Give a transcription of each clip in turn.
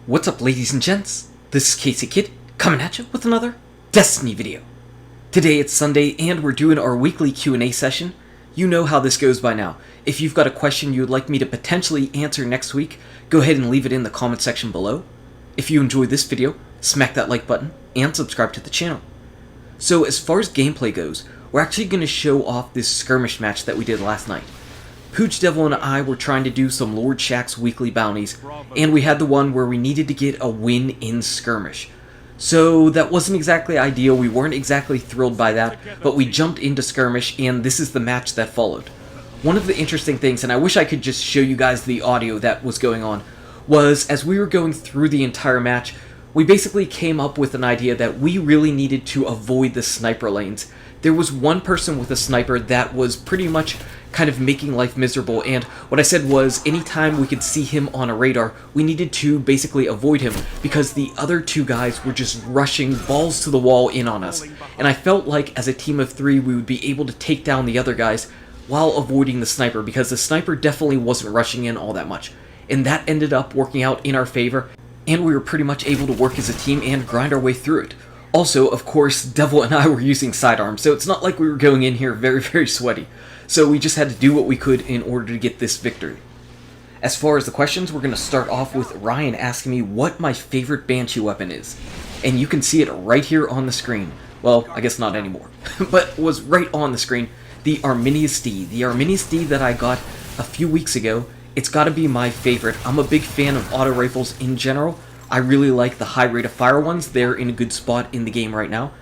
What's up, ladies and gents? This is KSigKid coming at you with another Destiny video. Today it's Sunday and we're doing our weekly Q&A session. You know how this goes by now. If you've got a question you'd like me to potentially answer next week, go ahead and leave it in the comment section below. If you enjoyed this video, smack that like button and subscribe to the channel. So as far as gameplay goes, we're actually going to show off this skirmish match that we did last night. Pooch Devil and I were trying to do some Lord Shax's weekly bounties, and we had the one where we needed to get a win in skirmish. So that wasn't exactly ideal, we weren't exactly thrilled by that, but we jumped into skirmish and this is the match that followed. One of the interesting things, and I wish I could just show you guys the audio that was going on, was as we were going through the entire match, we basically came up with an idea that we really needed to avoid the sniper lanes. There was one person with a sniper that was pretty much kind of making life miserable, and what I said was anytime we could see him on a radar, we needed to basically avoid him because the other two guys were just rushing balls to the wall in on us. And I felt like as a team of three we would be able to take down the other guys while avoiding the sniper, because the sniper definitely wasn't rushing in all that much. And that ended up working out in our favor, and we were pretty much able to work as a team and grind our way through it. Also, of course, Devil and I were using sidearms, so it's not like we were going in here very sweaty. So we just had to do what we could in order to get this victory. As far as the questions, we're going to start off with Ryan asking me what my favorite Banshee weapon is. And you can see it right here on the screen. Well, I guess not anymore, but it was right on the screen. The Arminius D. The Arminius D that I got a few weeks ago, it's got to be my favorite. I'm a big fan of auto rifles in general. I really like the high rate of fire ones. They're in a good spot in the game right now.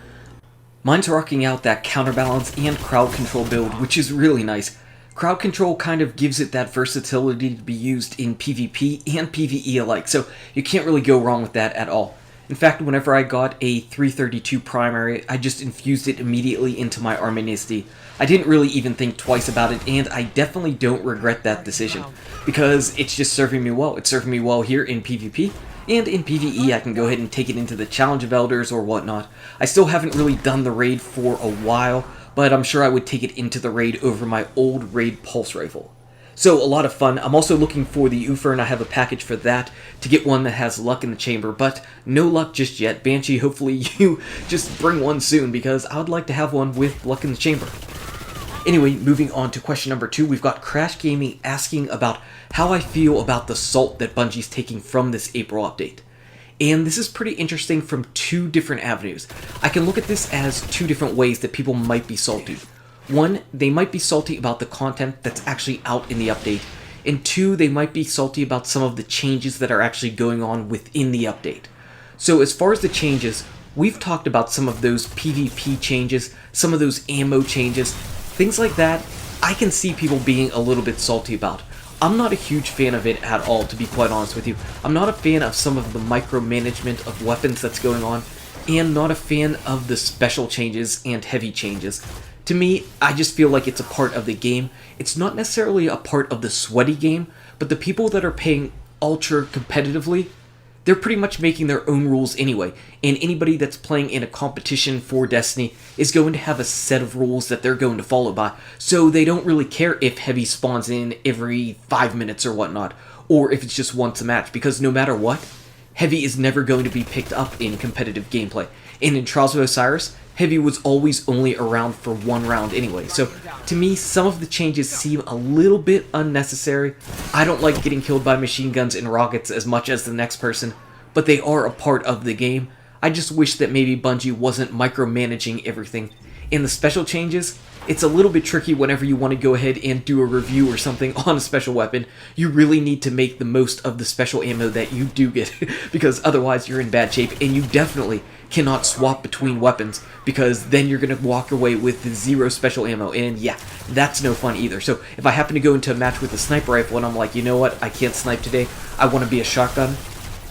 Mine's rocking out that counterbalance and crowd control build, which is really nice. Crowd control kind of gives it that versatility to be used in PvP and PvE alike, so you can't really go wrong with that at all. In fact, whenever I got a 332 primary, I just infused it immediately into my Arminius D. I didn't really even think twice about it, and I definitely don't regret that decision, because it's just serving me well. It's serving me well here in PvP, and in PvE I can go ahead and take it into the Challenge of Elders or whatnot. I still haven't really done the raid for a while, but I'm sure I would take it into the raid over my old raid pulse rifle. So a lot of fun. I'm also looking for the Ufer, and I have a package for that to get one that has luck in the chamber, but no luck just yet. Banshee, hopefully you just bring one soon, because I would like to have one with luck in the chamber. Anyway, moving on to question number 2, we've got Crash Gaming asking about how I feel about the salt that Bungie's taking from this April update. And this is pretty interesting from two different avenues. I can look at this as two different ways that people might be salty. One, they might be salty about the content that's actually out in the update. And two, they might be salty about some of the changes that are actually going on within the update. So as far as the changes, we've talked about some of those PvP changes, some of those ammo changes, things like that. I can see people being a little bit salty about. I'm not a huge fan of it at all, to be quite honest with you. I'm not a fan of some of the micromanagement of weapons that's going on, and not a fan of the special changes and heavy changes. To me, I just feel like it's a part of the game. It's not necessarily a part of the sweaty game, but the people that are playing ultra competitively, they're pretty much making their own rules anyway, and anybody that's playing in a competition for Destiny is going to have a set of rules that they're going to follow by, so they don't really care if heavy spawns in every 5 minutes or whatnot, or if it's just once a match, because no matter what, heavy is never going to be picked up in competitive gameplay. And in Trials of Osiris, heavy was always only around for one round anyway, so to me some of the changes seem a little bit unnecessary. I don't like getting killed by machine guns and rockets as much as the next person, but they are a part of the game. I just wish that maybe Bungie wasn't micromanaging everything. In the special changes, it's a little bit tricky whenever you want to go ahead and do a review or something on a special weapon. You really need to make the most of the special ammo that you do get, because otherwise you're in bad shape, and you definitely cannot swap between weapons, because then you're going to walk away with 0 special ammo, and yeah, that's no fun either. So if I happen to go into a match with a sniper rifle and I'm like, you know what, I can't snipe today, I want to be a shotgun,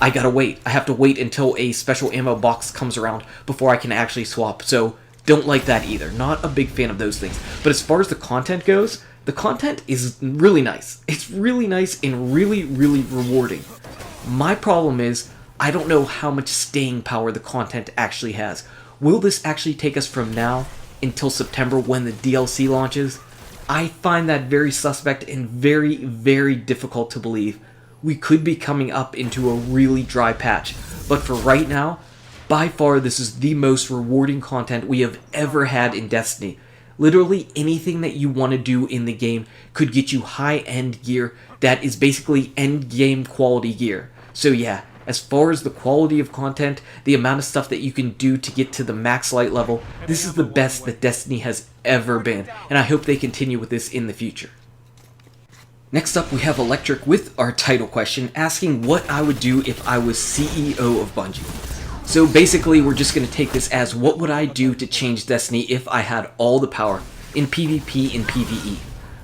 I gotta wait. I have to wait until a special ammo box comes around before I can actually swap, so don't like that either. Not a big fan of those things. But as far as the content goes, the content is really nice. It's really nice and really rewarding. My problem is, I don't know how much staying power the content actually has. Will this actually take us from now until September when the DLC launches? I find that very suspect and very difficult to believe. we could be coming up into a really dry patch. But for right now, by far this is the most rewarding content we have ever had in Destiny. Literally anything that you want to do in the game could get you high-end gear that is basically end-game quality gear. So yeah, as far as the quality of content, the amount of stuff that you can do to get to the max light level, this is the best that Destiny has ever been, and I hope they continue with this in the future. Next up, we have Electric with our title question, asking what I would do if I was CEO of Bungie. So basically, we're just going to take this as what would I do to change Destiny if I had all the power in PvP and PvE.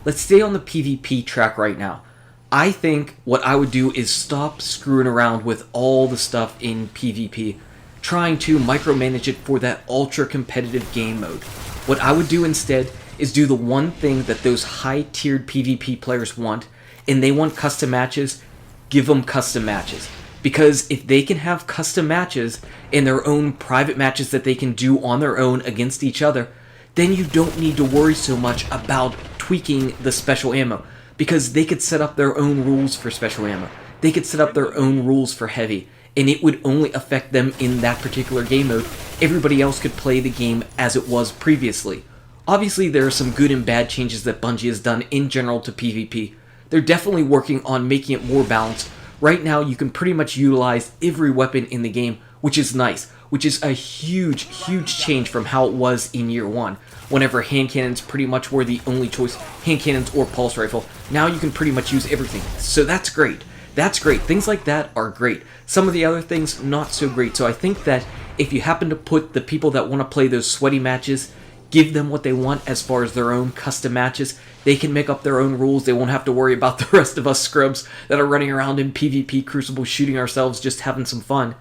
Let's stay on the PvP track right now. I think what I would do is stop screwing around with all the stuff in PvP, trying to micromanage it for that ultra competitive game mode. What I would do instead is do the one thing that those high-tiered PvP players want, and they want custom matches. Give them custom matches. Because if they can have custom matches and their own private matches that they can do on their own against each other, then you don't need to worry so much about tweaking the special ammo. Because they could set up their own rules for special ammo. They could set up their own rules for heavy. And it would only affect them in that particular game mode. Everybody else could play the game as it was previously. Obviously, there are some good and bad changes that Bungie has done in general to PvP. They're definitely working on making it more balanced. Right now, you can pretty much utilize every weapon in the game, which is nice, which is a huge, huge change from how it was in year one, whenever hand cannons pretty much were the only choice, hand cannons or pulse rifle. Now you can pretty much use everything, so that's great. That's great. Things like that are great. Some of the other things, not so great. So I think that if you happen to put the people that want to play those sweaty matches, give them what they want as far as their own custom matches. They can make up their own rules. They won't have to worry about the rest of us scrubs that are running around in PvP Crucible shooting ourselves just having some fun.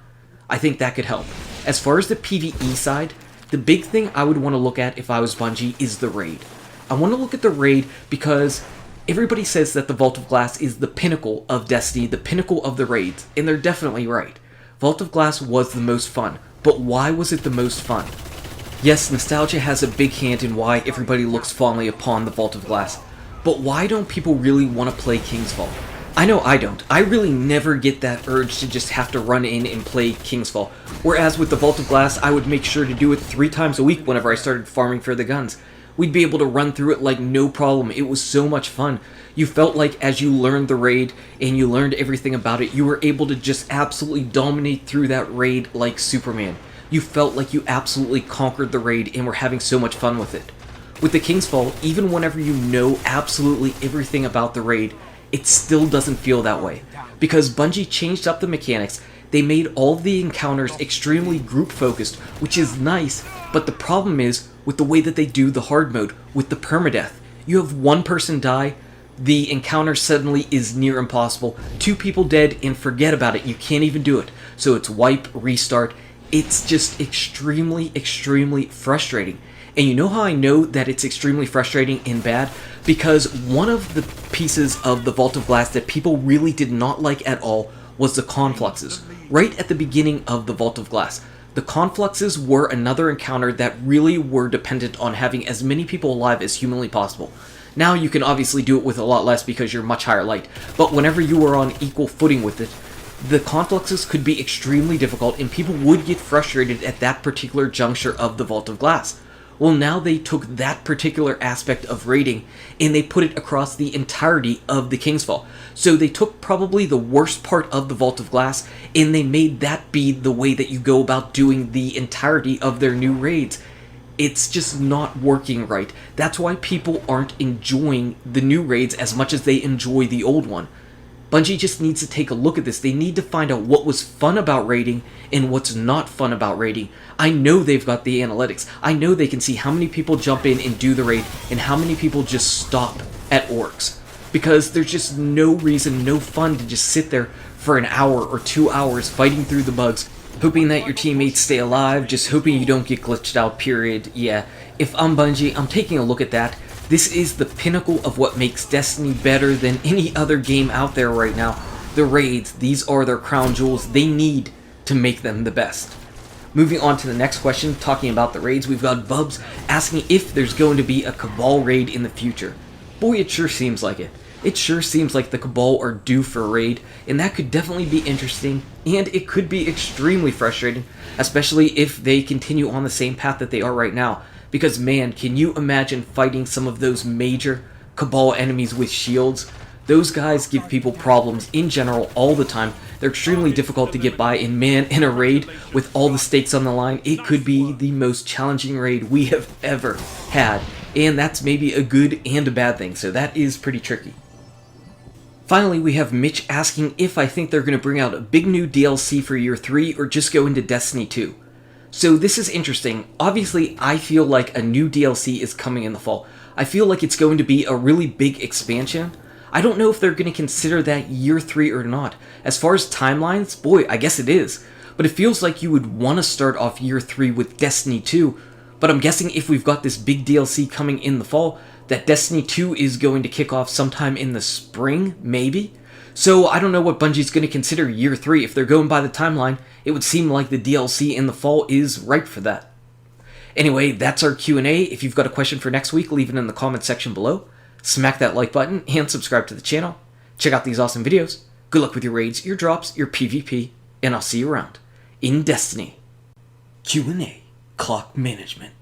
I think that could help. As far as the PvE side, the big thing I would want to look at if I was Bungie is the raid. I want to look at the raid because everybody says that the Vault of Glass is the pinnacle of Destiny, the pinnacle of the raids, and they're definitely right. Vault of Glass was the most fun, but why was it the most fun? Yes, nostalgia has a big hand in why everybody looks fondly upon the Vault of Glass, but why don't people really want to play King's Fall? I know I don't. I really never get that urge to just have to run in and play King's Fall, whereas with the Vault of Glass, I would make sure to do it 3 times a week whenever I started farming for the guns. We'd be able to run through it like no problem. It was so much fun. You felt like as you learned the raid and you learned everything about it, you were able to just absolutely dominate through that raid like Superman. You felt like you absolutely conquered the raid and were having so much fun with it. With the King's Fall, even whenever you know absolutely everything about the raid, it still doesn't feel that way. Because Bungie changed up the mechanics, they made all of the encounters extremely group-focused, which is nice, but the problem is with the way that they do the hard mode, with the permadeath. You have one person die, the encounter suddenly is near impossible, 2 people dead, and forget about it, you can't even do it. So it's wipe, restart. It's just extremely, extremely frustrating. And you know how I know that it's extremely frustrating and bad? Because one of the pieces of the Vault of Glass that people really did not like at all was the confluxes. Right at the beginning of the Vault of Glass, the confluxes were another encounter that really were dependent on having as many people alive as humanly possible. Now you can obviously do it with a lot less because you're much higher light, but whenever you were on equal footing with it, the confluxes could be extremely difficult and people would get frustrated at that particular juncture of the Vault of Glass. Well, now they took that particular aspect of raiding and they put it across the entirety of the King's Fall. So they took probably the worst part of the Vault of Glass and they made that be the way that you go about doing the entirety of their new raids. It's just not working right. That's why people aren't enjoying the new raids as much as they enjoy the old one. Bungie just needs to take a look at this. They need to find out what was fun about raiding and what's not fun about raiding. I know they've got the analytics. I know they can see how many people jump in and do the raid and how many people just stop at orcs. Because there's just no reason, no fun to just sit there for an hour or 2 hours fighting through the bugs, hoping that your teammates stay alive, just hoping you don't get glitched out, period. Yeah, if I'm Bungie, I'm taking a look at that. This is the pinnacle of what makes Destiny better than any other game out there right now. The raids, these are their crown jewels. They need to make them the best. Moving on to the next question, talking about the raids, we've got Bubs asking if there's going to be a Cabal raid in the future. Boy, it sure seems like it. it sure seems like the Cabal are due for a raid, and that could definitely be interesting, and it could be extremely frustrating, especially if they continue on the same path that they are right now. Because man, can you imagine fighting some of those major Cabal enemies with shields? Those guys give people problems in general all the time. They're extremely difficult to get by, and man, in a raid with all the stakes on the line, it could be the most challenging raid we have ever had. And that's maybe a good and a bad thing, so that is pretty tricky. Finally, we have Mitch asking if I think they're going to bring out a big new DLC for Year 3 or just go into Destiny 2. So this is interesting. Obviously, I feel like a new DLC is coming in the fall. I feel like it's going to be a really big expansion. I don't know if they're going to consider that Year 3 or not. As far as timelines, boy, I guess it is. But it feels like you would want to start off Year 3 with Destiny 2. But I'm guessing if we've got this big DLC coming in the fall, that Destiny 2 is going to kick off sometime in the spring, maybe? So I don't know what Bungie's going to consider Year 3. If they're going by the timeline, it would seem like the DLC in the fall is ripe for that. Anyway, that's our Q&A. If you've got a question for next week, leave it in the comment section below. Smack that like button and subscribe to the channel. Check out these awesome videos. Good luck with your raids, your drops, your PvP, and I'll see you around in Destiny. Q&A Clock Management.